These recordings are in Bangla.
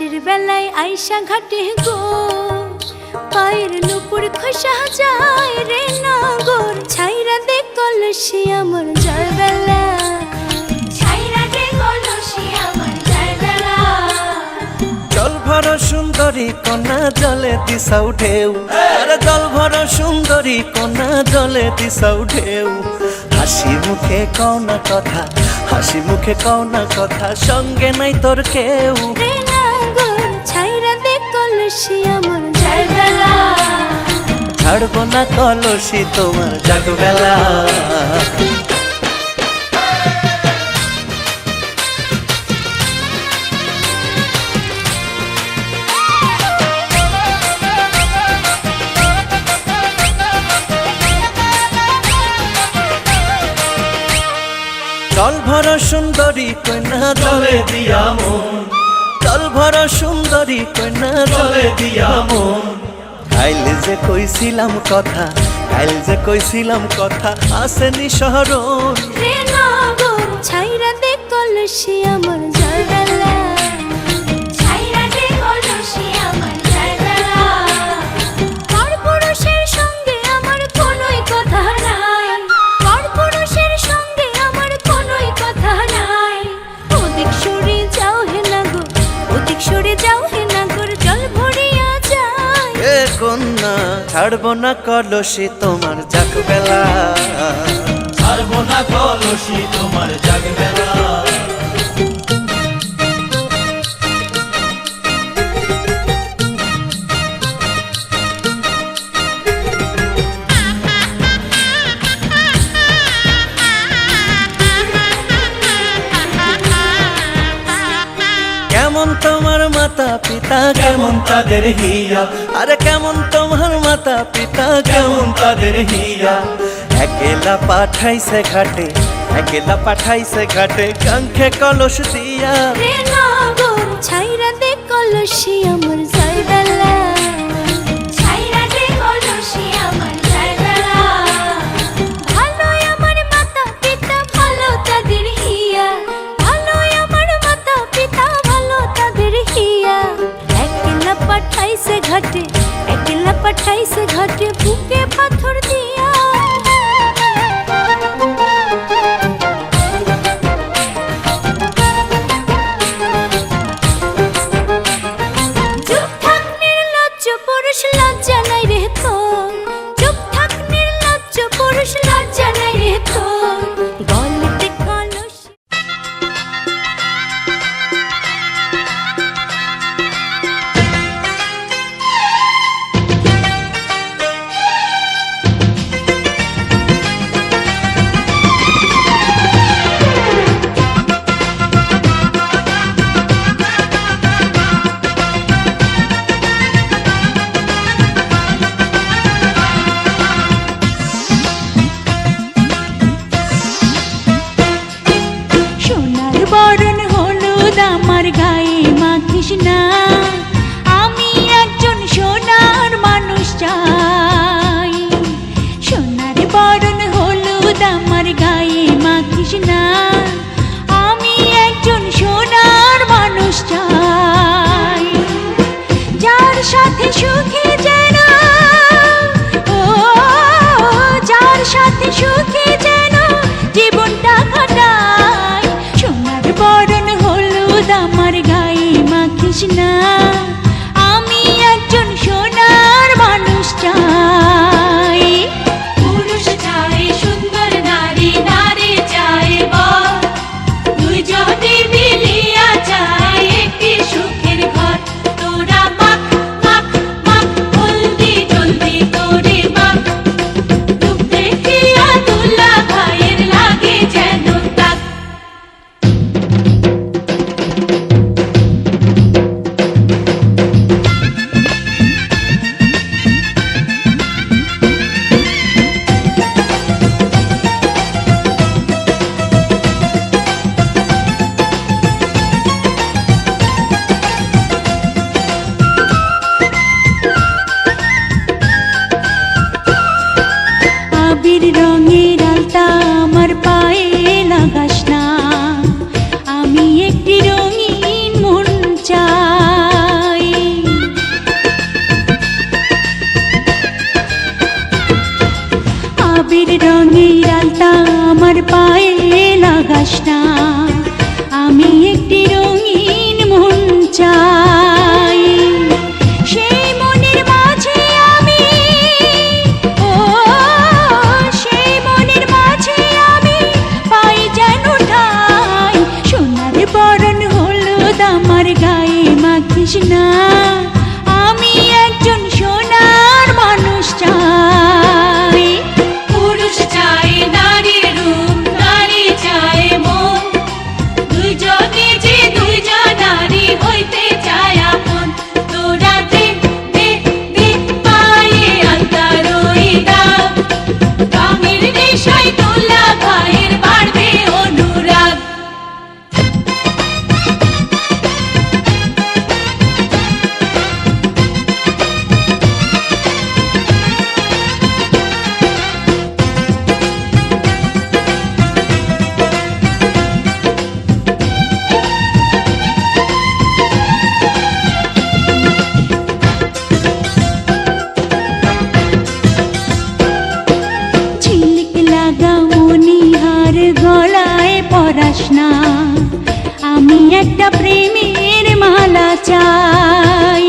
রাতের বেলায় আইসা ঘাটে গো, পায়ের নুপুর খসা যায় রে নগর, ছাইরা দে কলসি আমার জয় বেলা, ছাইরা দে কলসি আমার জয় বেলা। জল ভর সুন্দরী কন্যা জলে দিশাও ঢেউ, আরে জল ভর সুন্দরী কন্যা জলে দিশাও ঢেউ। হাসি মুখে কও না কথা, হাসি মুখে কও না কথা, সঙ্গে নাই তোর কেউ রে নগর, ছাইরা দে কলসি আমার জয় বেলা, ছাড়বো না কলসি তোমার জাগবেলা। জল ভর সুন্দরী কন্যা জলে দিয়া মন, জল ভর সুন্দরী কন্যা জলে দিয়া মন। কাইলে যে কইছিলাম কথা, কাইলে যে কইছিলাম কথা, আসেনি শহরণ রে নগর, ছাইরা দে কলসি আমার জয় বেলা, ছাইরা দে কলসি আমার জয় বেলা। পরপুরুষের সঙ্গে আমার কোনোই কথা নাই, পরপুরুষের সঙ্গে আমার কোনোই কথা নাই। ওদিক সরে যাও হে নগর, ওদিক সরে যাও হে নগর, জল ভরিয়া যায় এ কন্যা, ছাড়বো না কলসি তোমার জাগবেলা, ছাড়বো না কলসি তোমার জাগবেলা। কেমন তোমার মাতা পিতা, কেমন তাদের হিয়া, আরে কেমন তোমার মাতা পিতা, কেমন তাদের হিয়া। একেলা পাঠাইছে ঘাটে, একেলা পাঠাইছে ঘাটে, কাঙ্খে কলস দিয়া রে নগর, ছাইরা দে কলসি আমার জয় বেলা, ছাইরা দে কলসি আমার জয় বেলা। ভালো আমার মাতা পিতা, ভালো তাদের হিয়া, ভালো আমার মাতা পিতা, ভালো তাদের হিয়া। একলা পাঠাইছে ঘাটে, একলা পাঠাইছে ঘাটে, বুকে পাথর দিয়া। চুপ থাক নির্লজ্জ পুরুষ, লজ্জা নাই রে তোর, চুপ থাক নির্লজ্জ পুরুষ, লজ্জা নাই রে তোর। গলিতে কলসি সোনার বরণ হলুদ আমার গায়ে মাখিস না, আমি একজন সোনার মানুষ চাই। সোনার বরণ হলুদ আমার গায়ে মাখিস না, আমি একজন সোনার মানুষ চাই। যার সাথে সুখে যেন, ও যার সাথে সুখে যেন জীবনটা কাটাই। সোনার বরণ হলুদ আমার গায়ে মাখিস না, বরণ হলুদ আমার গায়ে মাখিস না আমি একজন সোনার মানুষ চাই পুরুষ চাই নারীর রূপ নারী চাই মন দুইজনে যে দুইজন নারী হইতে চায় আপন তোরা দে দে দে পায়ে আল্লাহর ওই দাগ কামের নেশায় তোলা ভাইয়ের বাড়বে অনুরাগ ঝিলিক লাগা মনিহার গলায় পরাস না আমি একটা প্রেমের মালা চাই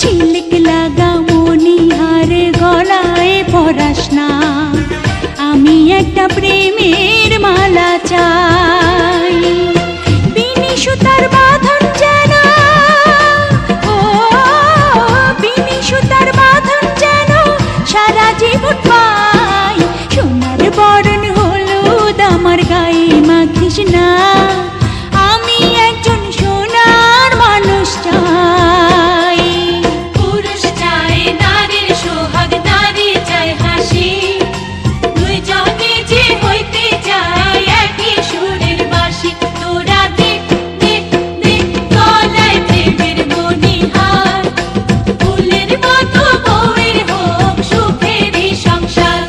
ঝিলিক লাগা মনিহার গলায় পরাস না আমি একটা প্রেমের মালা চাই বিনি সুতার বাঁধন যেন ও বিনি সুতার বাঁধন যেন সারা জীবন পাই সোনার বরণ হলুদ আমার গায়ে মাখিস না আমি একজন সোনার মানুষ চাই পুরুষ চাই নারীর সোহাগ নারী চাই হাসি দুইজনে যে হইতে চায় একই সুরের বাঁশি তোরা দে দে দে গলায় প্রেমের মণিহার ফুলের মতো বউয়ের হোক সুখেরই সংসার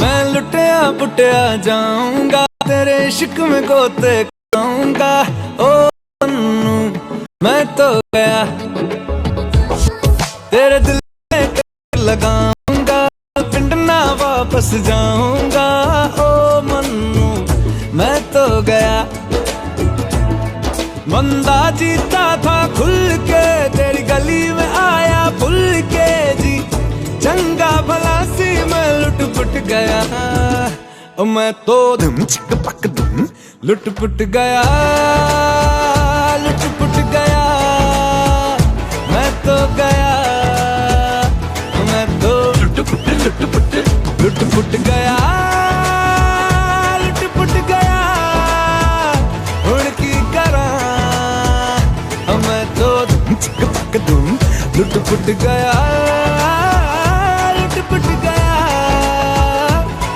मैं लुटिया पुटिया जाऊंगा तेरे इश्क में गोते खाऊंगा ओ मन्नू मैं तो गया तेरे दिल में कर लगाऊंगा पिंड ना वापस जाऊंगा ओ मन्नू मैं तो गया बंदा जीता था खुल के तेरी गली में आया भूल के जी चंगा भला सी मैं लुट पुट गया ओ मैं तो धम चिक पक धम लुट पुट गया लुट पुट गया मैं तो गया मैं तो लुट पुट गया लुट पुट गया हुण की करा मैं तो धम चिक पक धम लुट पुट गया लुट पुट गया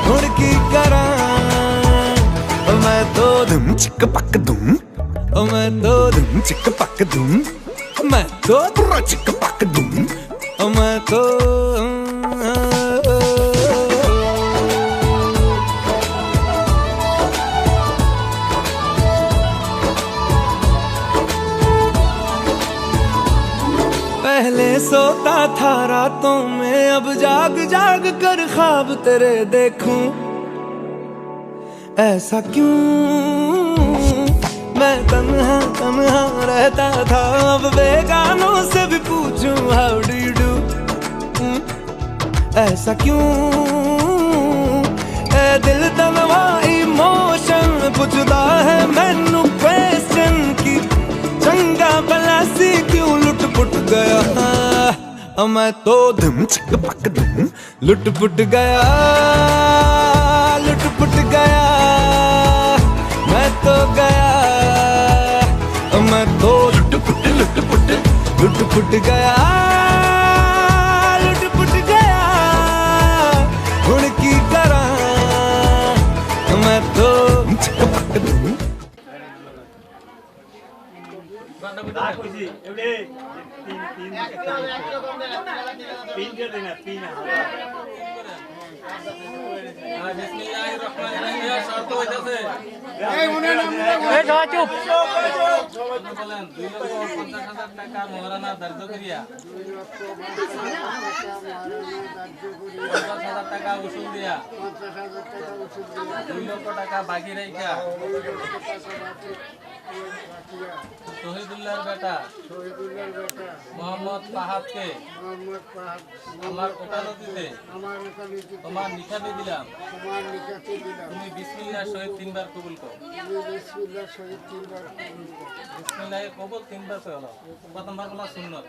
हुण की करा मैं तो धम चिक पक धुम मैं तो धम चिक पक धुम मैं तो बुरा चिक पक धुम मैं तो पहले सोता था रातों में अब जाग जाग कर ख्वाब तेरे देखूं ऐसा क्यों मैं तन्हा तन्हा रहता था अब बेगानों से भी पूछूं हाउ डू यू डू ऐसा क्यों ए दिल तनवा इमोशन पुछदा है मैनू क्वेश्चन की चंगा भला सी क्यों लुट पुट गया मैं तो धम चिक पक धम लुट पुट गया लुट पुट गया मैं तो गया मैं तो लुट पुट गया लुट पुट गया हुण की करा मैं तो चिक पक धम বিসমিল্লাহির রহমানির রহিম শর্ত হইতাছে বলেন 2,50,000 টাকা মহারানা ধার্য করিয়া 50,000 টাকা উসুল দিয়া 2 লক্ষ টাকা বাকি রাইখা শহীদুল্লাহর বেটা মোহাম্মদ ফাহাদকে আমার ওকালতিতে তোমার নিকাতে দিলাম তুমি বিসমিল্লাহ শহীদ 3 বার কবুল করো বিসমিল্লাহ কবুল 3 বার কইলো প্রথমবার বলা সুন্নাত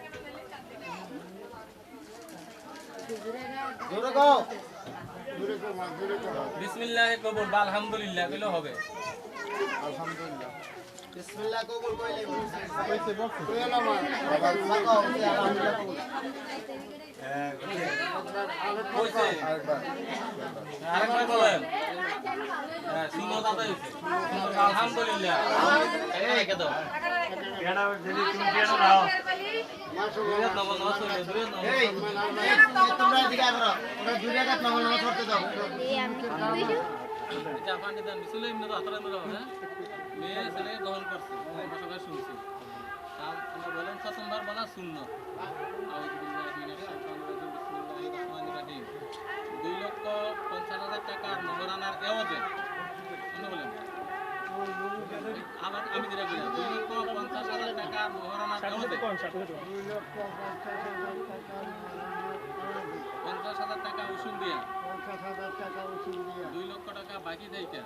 বিসমিল্লাহ কবুল বা আলহামদুলিল্লাহ কইলো হবে আলহামদুলিল্লাহ বিসমিল্লাহ কবুল কইলে কইছে বলছি কইছে আরেকবার বলেন সুন্নাত আদায় হইছে আলহামদুলিল্লাহ এই কে দাও এড়া যদি তুমি কেন নাও দূরে নমন নসলে দূরে নমন এই তোমরা দিকে করো ওরা দুইটা কাট নমন নমন করতে দাও জাপানি দান মিছিলে ইমনে তো আতরা মেরা হ্যাঁ মেয়ে ছেলে গ্রহণ করছে আমরা সবাই শুনছি আমরা বলেন প্রথমবার বলা সুন্নাত আউযু বিল্লাহি মিনাশ শাইতানির রাজিম বিসমিল্লাহির রহমানির রহিম 2,50,000 টাকার মহারানার এওয়াজে শুনে বলেন আবার আমি যেটা বলি 2,50,000 টাকার মহারানার এওয়াজে 50,000 টাকা উসুল দিয়া 2 লক্ষ টাকা বাকি দেইতা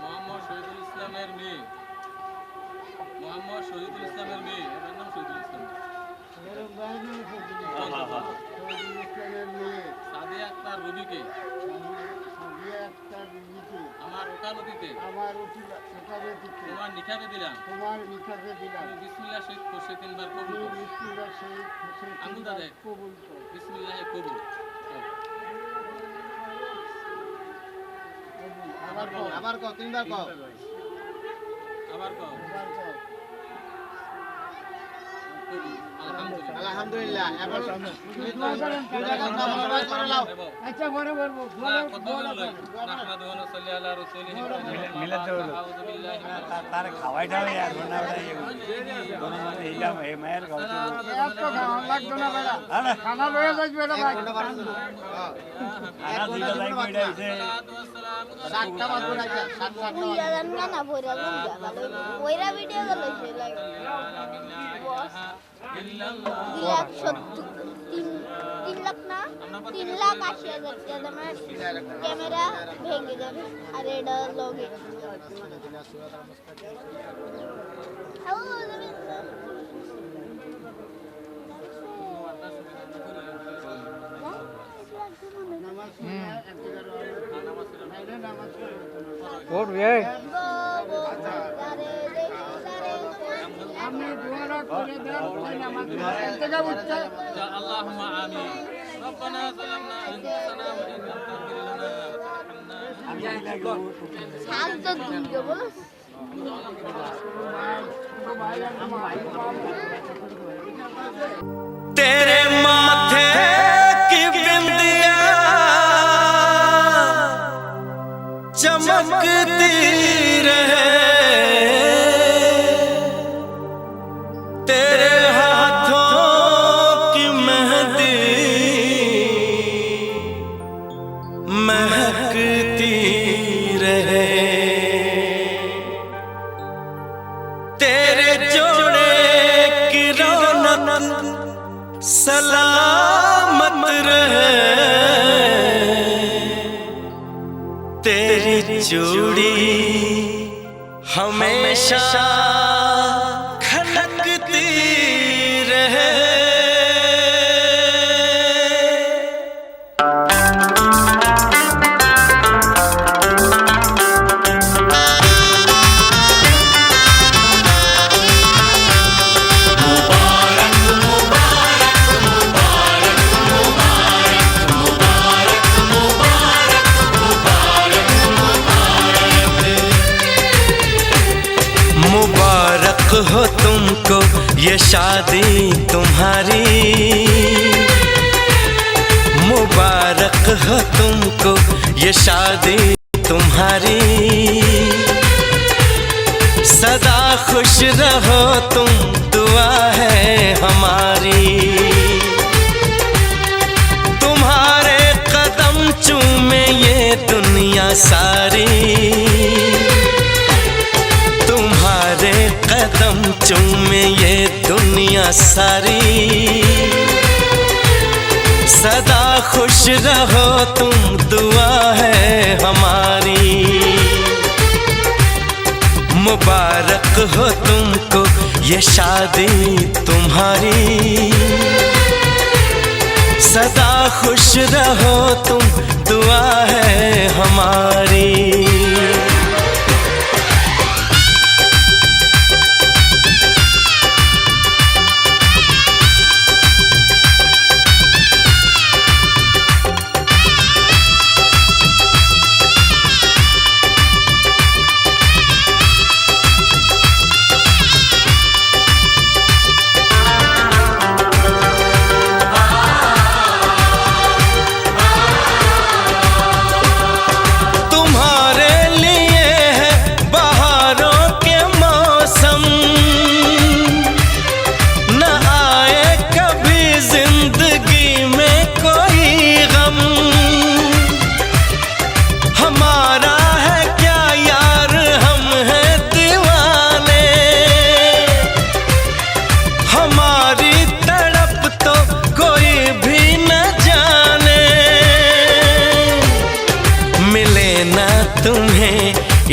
মোহাম্মদ শহীদুল ইসলামের মেয়ে এর নাম শহীদুল ইসলাম সাদিয়া আক্তার রবিকে আমার ওকালতিতে তোমার নিকাতে দিলাম তুমি বিসমিল্লাহ শহীদ খুশি 3 বার কবুল করো আঙ্গুল দাদা বিসমিল্লাহ কবুল আবার কও তিনবার কও আবার কও আলহামদুলিল্লাহ এবার দুইটা কাট নমন নমন করে নাও আচ্ছা মনে বলবো কত বললো নাহমাদু ওয়া সাল্লি আলা রাসূলিহি মিলাতে হলো আউযু বিল্লাহি মিনাশ তার খাওয়াইটা আর বনা বড় দোনো মানে এইটা এই মায়ের খাওয়া তো লাগতো না বেটা খানা লয়ে যাইস বেটা ভাই আনা দিলা লাইক কইরা হইছে সাতটা বাজে না সাতটা বুইয়া জান না বইরা বইরা ভিডিও গুলো লাইক ইল্লাল্লাহ 3 লাখ না 3,80,000 টাকা দামের ক্যামেরা ভেঙে যাবে আর এটা লগে ওর রে আমি দুয়ারা করে দাও নামাজ থেকে উঠতে আল্লাহুম্মা আমিন রব্বানা যালামনা আনফুসানা ওয়া ইন লাম তাগফির লানা ওয়া তারহামনা শান্ত দুইটা বলস तेरे माथे की बिंदिया चमकती रहे तेरे हाथों की मेहंदी महकती रहे तेरे जोड़े की रौनक सलामत रहे तेरी चूड़ी हमेशा खनकती रहे मुबारक हो तुमको ये शादी तुम्हारी मुबारक हो तुमको ये शादी तुम्हारी, सदा खुश रहो तुम दुआ है हमारी। तुम्हारे कदम चूमे ये दुनिया सारी, तुम्हारे कदम चूमे ये दुनिया सारी, सदा खुश रहो तुम दुआ है हमारी। मुबारक हो तुमको ये शादी तुम्हारी, सदा खुश रहो तुम दुआ है हमारी।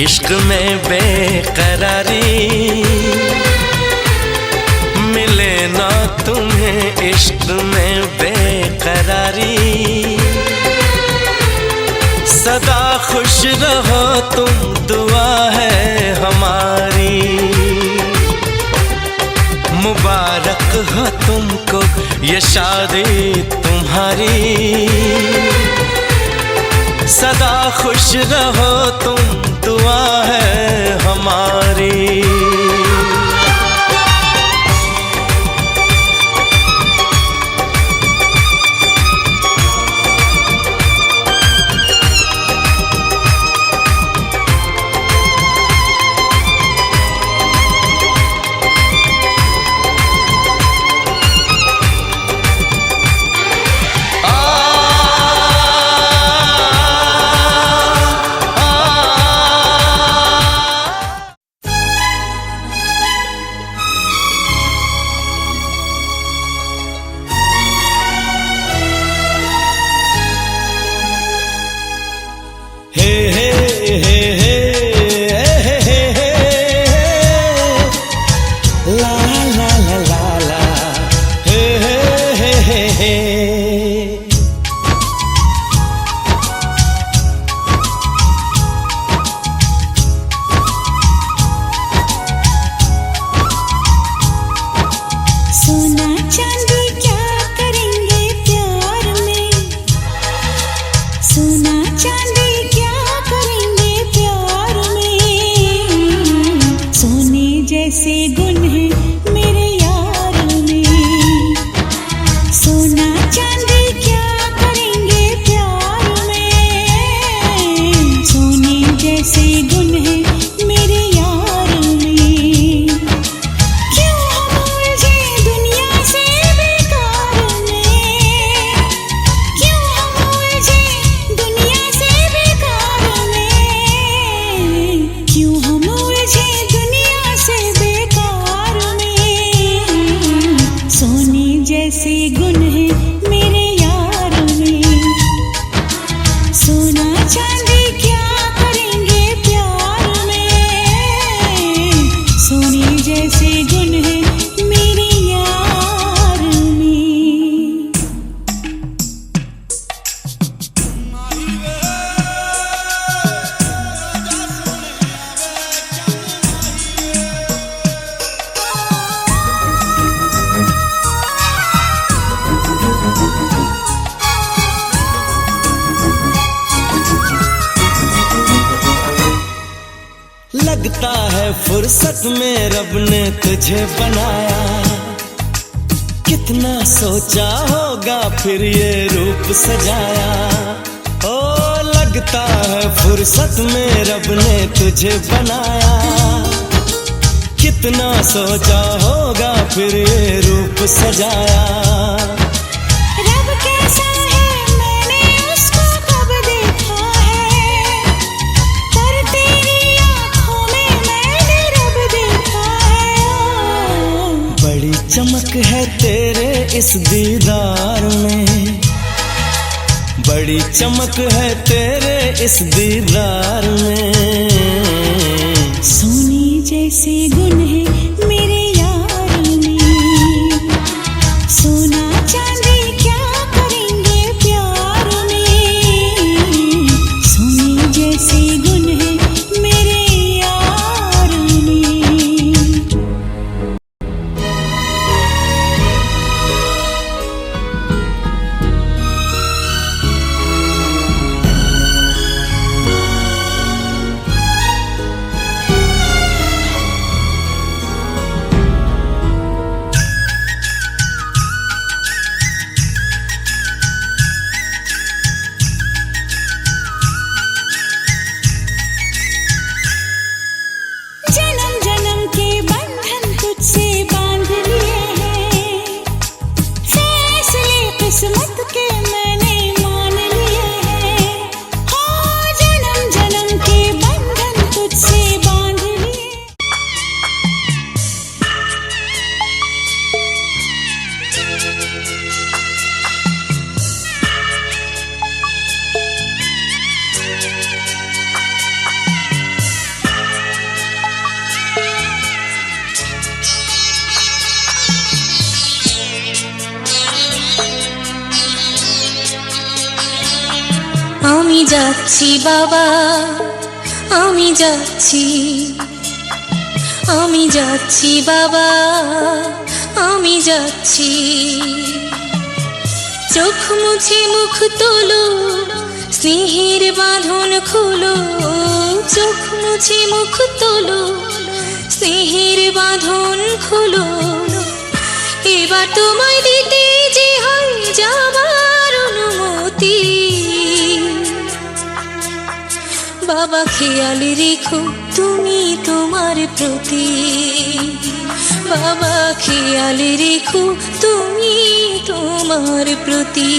इश्क में बेकरारी मिले ना तुम्हें, इश्क में बेकरारी, सदा खुश रहो तुम दुआ है हमारी। मुबारक हो तुमको ये शादी तुम्हारी, सदा खुश रहो तुम दुआ है हमारी। जैसे गुण है मेरे यार में, सोना चांदी क्या करेंगे प्यार में, सोने जैसे गुण है मेरे यार में। क्यों हम उलझे दुनिया से बेकार में, क्यों हम उलझे दुनिया से बेकार में, क्यों हम उलझे दुनिया से बेकार में, सोने जैसे गुण है मेरे यार में, सोना चांदी क्या करेंगे प्यार में, सोने जैसे गुण है मेरे यार में। लगता है फुर्सत में रब ने तुझे बनाया, कितना सोचा होगा फिर ये रूप सजाया, ओ लगता है फुर्सत में रब ने तुझे बनाया। कितना सोचा होगा फिर ये रूप सजाया। रब कैसा है मैंने उसको कब देखा है, पर तेरी आँखों में मैंने रब देखा है। बड़ी चमक है तेरे इस दीदार में, बड़ी चमक है तेरे इस दीदार में। सोने जैसे गुण है मेरे यार में, सोना चांदी क्या करेंगे प्यार में। सोने जैसे गुण है मेरे यार में। जन्म जन्म के बंधन तुझसे बांध लिए हैं, फैसले किस्मत के मैंने मान लिए हैं। हाँ, जन्म जन्म के बंधन तुझसे बांध लिए। আমি যাচ্ছি বাবা, আমি যাচ্ছি, আমি যাচ্ছি বাবা, আমি যাচ্ছি। চোখ মুছে মুখ তোলো, স্নেহের বাঁধন খোলো। চোখ মুছে মুখ তোলো, স্নেহের বাঁধন খোলো। এবার তোমায় দিতে যে হয় যাবার অনুমতি। বাবা খেয়াল রেখো তুমি তোমার প্রতি, বাবা খেয়াল রেখো তুমি তোমার প্রতি।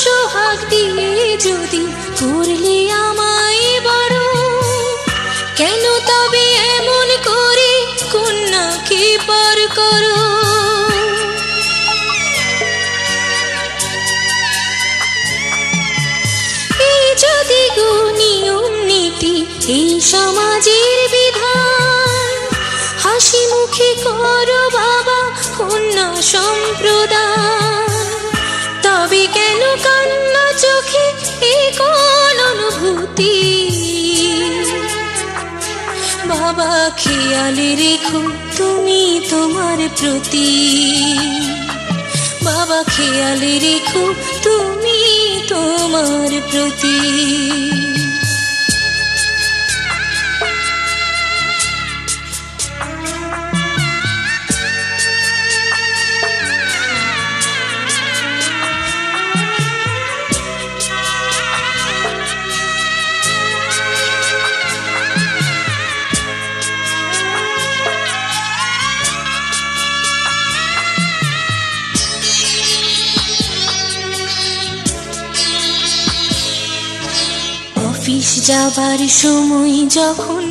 সোহাগ দিয়ে যদি করলে আমায় বড়, কেন তবে এমন করে কন্যাকে পার করো। এই যদি গো নিয়ম নীতি এই সমাজের বিধান, হাসি মুখে করো বাবা কন্যা সম্প্রদান। তবে কেন কান্না চোখে এই কোন অনুভূতি। বাবা খেয়াল রেখো তুমি তোমার প্রতি, বাবা খেয়াল রেখো তুমি তোমার প্রতি। অফিস যাবার সময় যখন